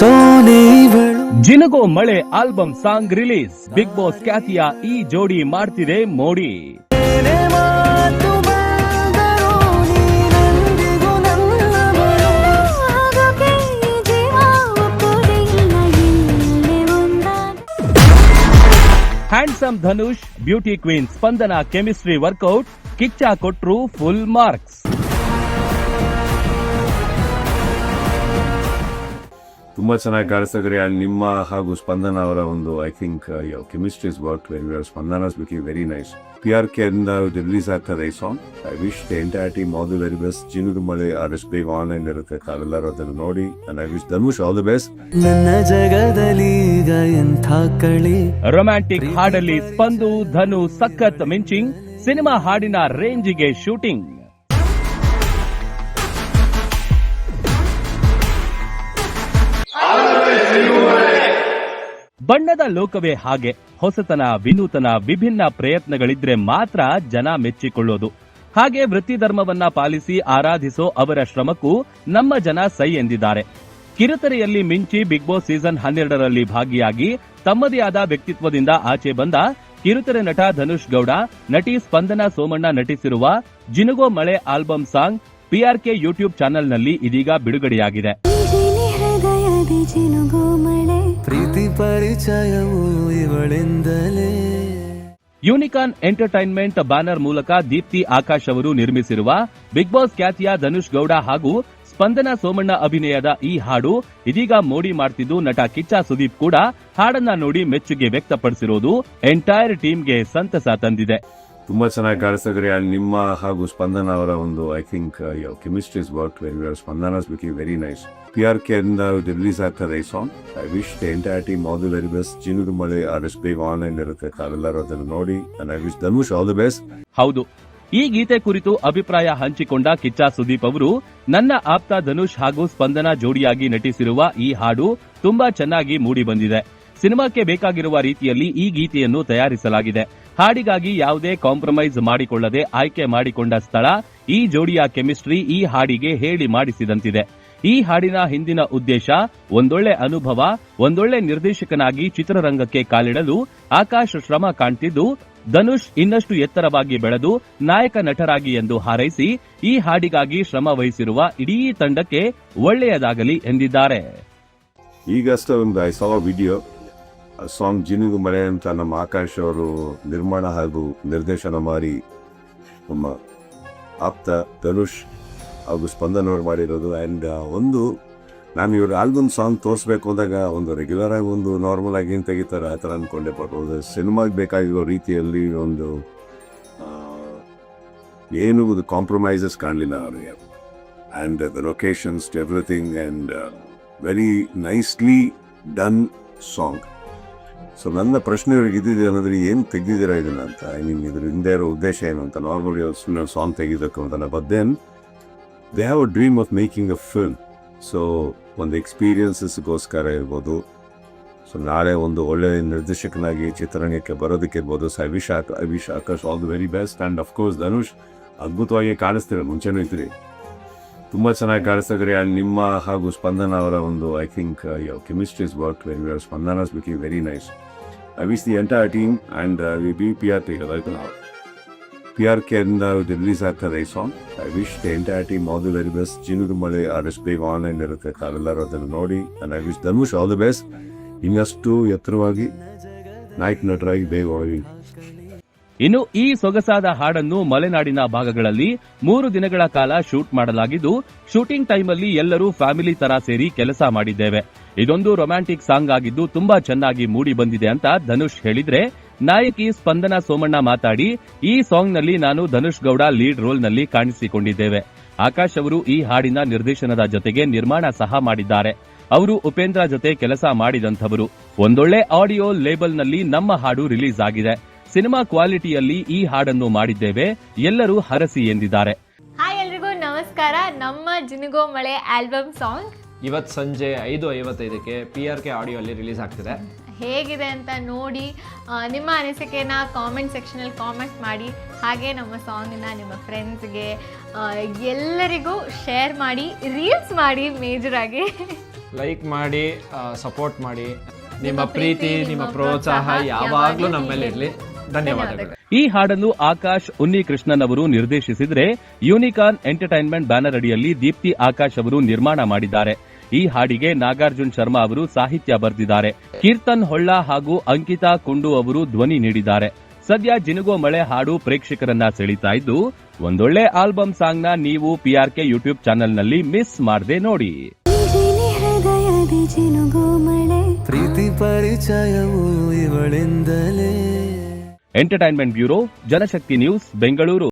ಸೋನೆ ಇವಳು. ಜಿನುಗೋ ಮಳೆ album song release. Bigg Boss ಖ್ಯಾತಿಯ ಈ ಜೋಡಿ ಮಾಡ್ತಿದೆ ಮೋಡಿ. Handsome Dhanush, beauty queen Spandana chemistry workout. Kiccha ಕೊಟ್ರು ಫುಲ್ ಮಾರ್ಕ್ಸ್. ತುಂಬಾ ಚೆನ್ನಾಗಿ ಕಾಣಿಸ್ತಾರೆ. ನಿಮ್ಮ ಹಾಗೂ ಸ್ಪಂದನ ಅವರ ಒಂದು I think chemistry is work very well. Spandana is looking very nice. PRK ಇಂದ ರಿಲೀಸ್ ಆಗ್ತದೆ ಈ song. I wish the entire team all the very best. ಜಿನುಗು ಮಳೆ RS ಬೇಗ ಆನ್ಲೈನ್ ಇರುತ್ತೆ, ತಾವೆಲ್ಲರೂ ಅದನ್ನು ನೋಡಿ. And I wish Dhanush all the best. ನನ್ನ ಜಗದಲ್ಲಿ ಈಗ ಎಂಥ ಕಳಿ. ರೊಮ್ಯಾಂಟಿಕ್ ಹಾಡಲ್ಲಿ ಸ್ಪಂದು ಧನು ಸಖತ್ ಮಿಂಚಿಂಗ್. ಸಿನಿಮಾ ಹಾಡಿನ ರೇಂಜಿಗೆ ಶೂಟಿಂಗ್. ಬಣ್ಣದ ಲೋಕವೇ ಹಾಗೆ. ಹೊಸತನ, ವಿನೂತನ, ವಿಭಿನ್ನ ಪ್ರಯತ್ನಗಳಿದ್ರೆ ಮಾತ್ರ ಜನ ಮೆಚ್ಚಿಕೊಳ್ಳೋದು. ಹಾಗೆ ವೃತ್ತಿ ಧರ್ಮವನ್ನ ಪಾಲಿಸಿ ಆರಾಧಿಸೋ ಅವರ ಶ್ರಮಕ್ಕೂ ನಮ್ಮ ಜನ ಸೈ ಎಂದಿದ್ದಾರೆ. ಕಿರುತೆರೆಯಲ್ಲಿ ಮಿಂಚಿ ಬಿಗ್ ಬಾಸ್ ಸೀಸನ್ 12ರಲ್ಲಿ ಭಾಗಿಯಾಗಿ ತಮ್ಮದೇ ಆದ ವ್ಯಕ್ತಿತ್ವದಿಂದ ಆಚೆ ಬಂದ ಕಿರುತೆರೆ ನಟ ಧನುಷ್ ಗೌಡ, ನಟಿ ಸ್ಪಂದನ ಸೋಮಣ್ಣ ನಟಿಸಿರುವ ಜಿನುಗೋ ಮಳೆ ಆಲ್ಬಮ್ ಸಾಂಗ್ PRK ಯೂಟ್ಯೂಬ್ ಚಾನೆಲ್ನಲ್ಲಿ ಇದೀಗ ಬಿಡುಗಡೆಯಾಗಿದೆ. ಪ್ರೀತಿ ಪರಿಚಯವು ಇವಳಿಂದಲೇ. ಯೂನಿಕಾನ್ ಎಂಟರ್ಟೈನ್ಮೆಂಟ್ ಬ್ಯಾನರ್ ಮೂಲಕ ದೀಪ್ತಿ ಆಕಾಶ್ ಅವರು ನಿರ್ಮಿಸಿರುವ ಬಿಗ್ ಬಾಸ್ ಖ್ಯಾತಿಯ ಧನುಷ್ ಗೌಡ ಹಾಗೂ ಸ್ಪಂದನ ಸೋಮಣ್ಣ ಅಭಿನಯದ ಈ ಹಾಡು ಇದೀಗ ಮೋಡಿ ಮಾಡ್ತಿದ್ದು, ನಟ ಕಿಚ್ಚ ಸುದೀಪ್ ಕೂಡ ಹಾಡನ್ನ ನೋಡಿ ಮೆಚ್ಚುಗೆ ವ್ಯಕ್ತಪಡಿಸಿರೋದು ಎಂಟೈರ್ ಟೀಮ್ಗೆ ಸಂತಸ ತಂದಿದೆ. ತುಂಬಾ ಚೆನ್ನಾಗಿ ಕಾಣಿಸ್ತಾರೆ. ನಿಮ್ಮ ಹಾಗೂ ಸ್ಪಂದನ ಅವರ ಒಂದು I think chemistry is work very well. Spandana is looking very nice. PRK ಇಂದ ರಿಲೀಸ್ ಆಗ್ತದೆ ಈ song. I wish the entire team all the very best. ಜಿನುಗು ಮಳೆ RS ಬೇಗ ಆನ್ಲೈನ್ ಇರುತ್ತೆ, ತಾವೆಲ್ಲರೂ ಅದನ್ನು ನೋಡಿ. And I wish Dhanush all the best. ಹೌದು, ಈ ಗೀತೆ ಕುರಿತು ಅಭಿಪ್ರಾಯ ಹಂಚಿಕೊಂಡ ಕಿಚ್ಚ ಸುದೀಪ್ ಅವರು, ನನ್ನ ಆಪ್ತ ಧನುಷ್ ಹಾಗೂ ಸ್ಪಂದನ ಜೋಡಿಯಾಗಿ ನಟಿಸಿರುವ ಈ ಹಾಡು ತುಂಬಾ ಚೆನ್ನಾಗಿ ಮೂಡಿ ಬಂದಿದೆ. ಸಿನಿಮಾಕ್ಕೆ ಬೇಕಾಗಿರುವ ರೀತಿಯಲ್ಲಿ ಈ ಗೀತೆಯನ್ನು ತಯಾರಿಸಲಾಗಿದೆ. ಹಾಡಿಗಾಗಿ ಯಾವುದೇ ಕಾಂಪ್ರಮೈಸ್ ಮಾಡಿಕೊಳ್ಳದೆ ಆಯ್ಕೆ ಮಾಡಿಕೊಂಡ ಸ್ಥಳ, ಈ ಜೋಡಿಯ ಕೆಮಿಸ್ಟ್ರಿ ಈ ಹಾಡಿಗೆ ಹೇಳಿ ಮಾಡಿಸಿದಂತಿದೆ. ಈ ಹಾಡಿನ ಹಿಂದಿನ ಉದ್ದೇಶ ಒಂದೊಳ್ಳೆ ಅನುಭವ, ಒಂದೊಳ್ಳೆ ನಿರ್ದೇಶಕನಾಗಿ ಚಿತ್ರರಂಗಕ್ಕೆ ಕಾಲಿಡಲು ಆಕಾಶ್ ಶ್ರಮ ಕಾಣ್ತಿದ್ದು, ಧನುಷ್ ಇನ್ನಷ್ಟು ಎತ್ತರವಾಗಿ ಬೆಳೆದು ನಾಯಕ ನಟರಾಗಿ ಎಂದು ಹಾರೈಸಿ ಈ ಹಾಡಿಗಾಗಿ ಶ್ರಮ ವಹಿಸಿರುವ ಇಡೀ ತಂಡಕ್ಕೆ ಒಳ್ಳೆಯದಾಗಲಿ ಎಂದಿದ್ದಾರೆ. ಈಗಷ್ಟೇ ಒಂದು ಐ ಸಾ ವಿಡಿಯೋ ಸಾಂಗ್ ಜಿನುಗು ಮಳೆ ಅಂತ ನಮ್ಮ ಆಕಾಶ್ ಅವರು ನಿರ್ಮಾಣ ಹಾಗೂ ನಿರ್ದೇಶನ ಮಾಡಿ ನಮ್ಮ ಆಪ್ತ ಧನುಷ್ ಹಾಗೂ ಸ್ಪಂದನ್ ಅವರು ಮಾಡಿರೋದು. ಆ್ಯಂಡ್ ನಾನು ಇವ್ರ ಆಲ್ಬಮ್ ಸಾಂಗ್ ತೋರಿಸ್ಬೇಕು ಅಂದಾಗ ಒಂದು ರೆಗ್ಯುಲರ್ ಆಗಿ ಒಂದು ನಾರ್ಮಲ್ ಆಗಿ ಏನು ತೆಗಿತಾರೆ ಆ ಥರ ಅಂದ್ಕೊಂಡೆ. ಬರ್ಬೋದು ಸಿನಿಮಾಗೆ ಬೇಕಾಗಿರೋ ರೀತಿಯಲ್ಲಿ ಒಂದು ಏನು ಕಾಂಪ್ರಮೈಸಸ್ ಕಾಣಲಿಲ್ಲ ಅವರಿಗೆ. And the locations everything and very nicely done song. So ನನ್ನ ಪ್ರಶ್ನೆ ಇವ್ರಿಗೆ ಇದ್ದಿದೆ ಅನ್ನೋದ್ರೆ ಏನು ತೆಗೆದಿದ್ದೀರಾ ಇದನ್ನ ಅಂತ. ಐ ಮೀನ್ ಇದ್ರ ಹಿಂದೆ ಇರೋ ಉದ್ದೇಶ ಏನು ಅಂತ. ನಾರ್ಮಲಿ ಸುಮ್ಮನೆ ಸಾಂಗ್ ತೆಗಿಬೇಕು ಅಂತಲ್ಲ, but then they have a dream of making a film. So ಒಂದು ಎಕ್ಸ್ಪೀರಿಯನ್ಸಸ್ಗೋಸ್ಕರ ಇರ್ಬೋದು, ಸೊ ನಾಳೆ ಒಂದು ಒಳ್ಳೆ ನಿರ್ದೇಶಕನಾಗಿ ಚಿತ್ರರಂಗಕ್ಕೆ ಬರೋದಕ್ಕೆ ಇರ್ಬೋದು. So I wish Akash all the very best. And of course Dhanush ಅದ್ಭುತವಾಗಿ ಕಾಣಿಸ್ತೀರ, ಮುಂಚೆನೂ ಇದ್ರಿ, ತುಂಬ ಚೆನ್ನಾಗಿ ಕಾಣಿಸ್ತಾರೆ. ಆ್ಯಂಡ್ ನಿಮ್ಮ ಹಾಗೂ ಸ್ಪಂದನ ಅವರ ಒಂದು I think chemistry is work very well. Spandana is looking very nice. I wish the entire team and PRK ಇಂದ ರಿಲೀಸ್ ಆಗ್ತದೆ ಈ song. I wish the entire team all the very best. ಜಿನುಗು ಮಳೆ RS ಬೇಗ ಆನ್ಲೈನ್ ಇರುತ್ತೆ, ತಾವೆಲ್ಲರೂ ಅದನ್ನು ನೋಡಿ. And I wish Dhanush all the best. ಇನ್ನಷ್ಟು ಎತ್ತರವಾಗಿ ನಾಯಕ ನಟರಾಗಿ ಬೇಗ ಹೋಗಿ. ಇನ್ನು ಈ ಸೊಗಸಾದ ಹಾಡನ್ನು ಮಲೆನಾಡಿನ ಭಾಗಗಳಲ್ಲಿ 3 ದಿನಗಳ ಕಾಲ ಶೂಟ್ ಮಾಡಲಾಗಿದ್ದು, ಶೂಟಿಂಗ್ ಟೈಮಲ್ಲಿ ಎಲ್ಲರೂ ಫ್ಯಾಮಿಲಿ ತರ ಸೇರಿ ಕೆಲಸ ಮಾಡಿದ್ದೇವೆ. ಇದೊಂದು ರೊಮ್ಯಾಂಟಿಕ್ ಸಾಂಗ್ ಆಗಿದ್ದು ತುಂಬಾ ಚೆನ್ನಾಗಿ ಮೂಡಿ ಬಂದಿದೆ ಅಂತ ಧನುಷ್ ಹೇಳಿದ್ರೆ, ನಾಯಕಿ ಸ್ಪಂದನ ಸೋಮಣ್ಣ ಮಾತಾಡಿ, ಈ ಸಾಂಗ್ನಲ್ಲಿ ನಾನು ಧನುಷ್ ಗೌಡ ಲೀಡ್ ರೋಲ್ನಲ್ಲಿ ಕಾಣಿಸಿಕೊಂಡಿದ್ದೇವೆ. ಆಕಾಶ್ ಅವರು ಈ ಹಾಡಿನ ನಿರ್ದೇಶನದ ಜೊತೆಗೆ ನಿರ್ಮಾಣ ಸಹ ಮಾಡಿದ್ದಾರೆ. ಅವರು ಉಪೇಂದ್ರ ಜೊತೆ ಕೆಲಸ ಮಾಡಿದಂಥವರು. ಒಂದೊಳ್ಳೆ ಆಡಿಯೋ ಲೇಬಲ್ನಲ್ಲಿ ನಮ್ಮ ಹಾಡು ರಿಲೀಸ್ ಆಗಿದೆ. ಸಿನಿಮಾ ಕ್ವಾಲಿಟಿಯಲ್ಲಿ ಈ ಹಾಡನ್ನು ಮಾಡಿದ್ದೇವೆ, ಎಲ್ಲರೂ ಹರಸಿ ಎಂದಿದ್ದಾರೆ. ಹಾಯ್ ಎಲ್ರಿಗೂ ನಮಸ್ಕಾರ. ನಮ್ಮ ಜಿನುಗೋ ಮಳೆ ಆಲ್ಬಮ್ ಸಾಂಗ್ ಇವತ್ತು ಸಂಜೆ 5:55ಕ್ಕೆ PRK ಆಡಿಯೋ ಅಲ್ಲಿ ರಿಲೀಸ್ ಆಗ್ತಿದೆ. ಹೇಗಿದೆ ಅಂತ ನೋಡಿ ನಿಮ್ಮ ಅನಿಸಿಕೆನ ಕಾಮೆಂಟ್ ಸೆಕ್ಷನಲ್ಲಿ ಕಾಮೆಂಟ್ ಮಾಡಿ. ಹಾಗೆ ನಮ್ಮ ಸಾಂಗನ್ನ ನಿಮ್ಮ ಫ್ರೆಂಡ್ಸ್ಗೆ ಎಲ್ಲರಿಗೂ ಶೇರ್ ಮಾಡಿ, ರೀಲ್ಸ್ ಮಾಡಿ ಮೇಜರಾಗಿ. ಲೈಕ್ ಮಾಡಿ, ಸಪೋರ್ಟ್ ಮಾಡಿ. ನಿಮ್ಮ ಪ್ರೀತಿ, ನಿಮ್ಮ ಪ್ರೋತ್ಸಾಹ ಯಾವಾಗಲೂ ನಮ್ಮ ಮೇಲೆ ಇರಲಿ. ಧನ್ಯವಾದಗಳು. ಈ ಹಾಡನ್ನು ಆಕಾಶ್ ಉನ್ನಿಕೃಷ್ಣನ್ ಅವರು ನಿರ್ದೇಶಿಸಿದ್ರೆ, ಯೂನಿಕಾರ್ನ್ ಎಂಟರ್ಟೈನ್ಮೆಂಟ್ ಬ್ಯಾನರ್ ಅಡಿಯಲ್ಲಿ ದೀಪ್ತಿ ಆಕಾಶ್ ಅವರು ನಿರ್ಮಾಣ ಮಾಡಿದ್ದಾರೆ. ಈ ಹಾಡಿಗೆ ನಾಗಾರ್ಜುನ್ ಶರ್ಮಾ ಅವರು ಸಾಹಿತ್ಯ ಬರೆದಿದ್ದಾರೆ. ಕೀರ್ತನ್ ಹೊಳ್ಳ ಹಾಗೂ ಅಂಕಿತಾ ಕುಂಡು ಅವರು ಧ್ವನಿ ನೀಡಿದ್ದಾರೆ. ಸದ್ಯ ಜಿನುಗೋ ಮಳೆ ಹಾಡು ಪ್ರೇಕ್ಷಕರನ್ನ ಸೆಳೀತಾ ಇದ್ದು, ಒಂದೊಳ್ಳೆ ಆಲ್ಬಮ್ ಸಾಂಗ್ ನ ನೀವು PRK ಯೂಟ್ಯೂಬ್ ಚಾನೆಲ್ನಲ್ಲಿ ಮಿಸ್ ಮಾಡದೆ ನೋಡಿ. ಪ್ರೀತಿ ಪರಿಚಯವು ಇವಳಿಂದಲೇ. ಎಂಟರ್ಟೈನ್ಮೆಂಟ್ ಬ್ಯೂರೋ, ಜನಶಕ್ತಿ ನ್ಯೂಸ್, ಬೆಂಗಳೂರು.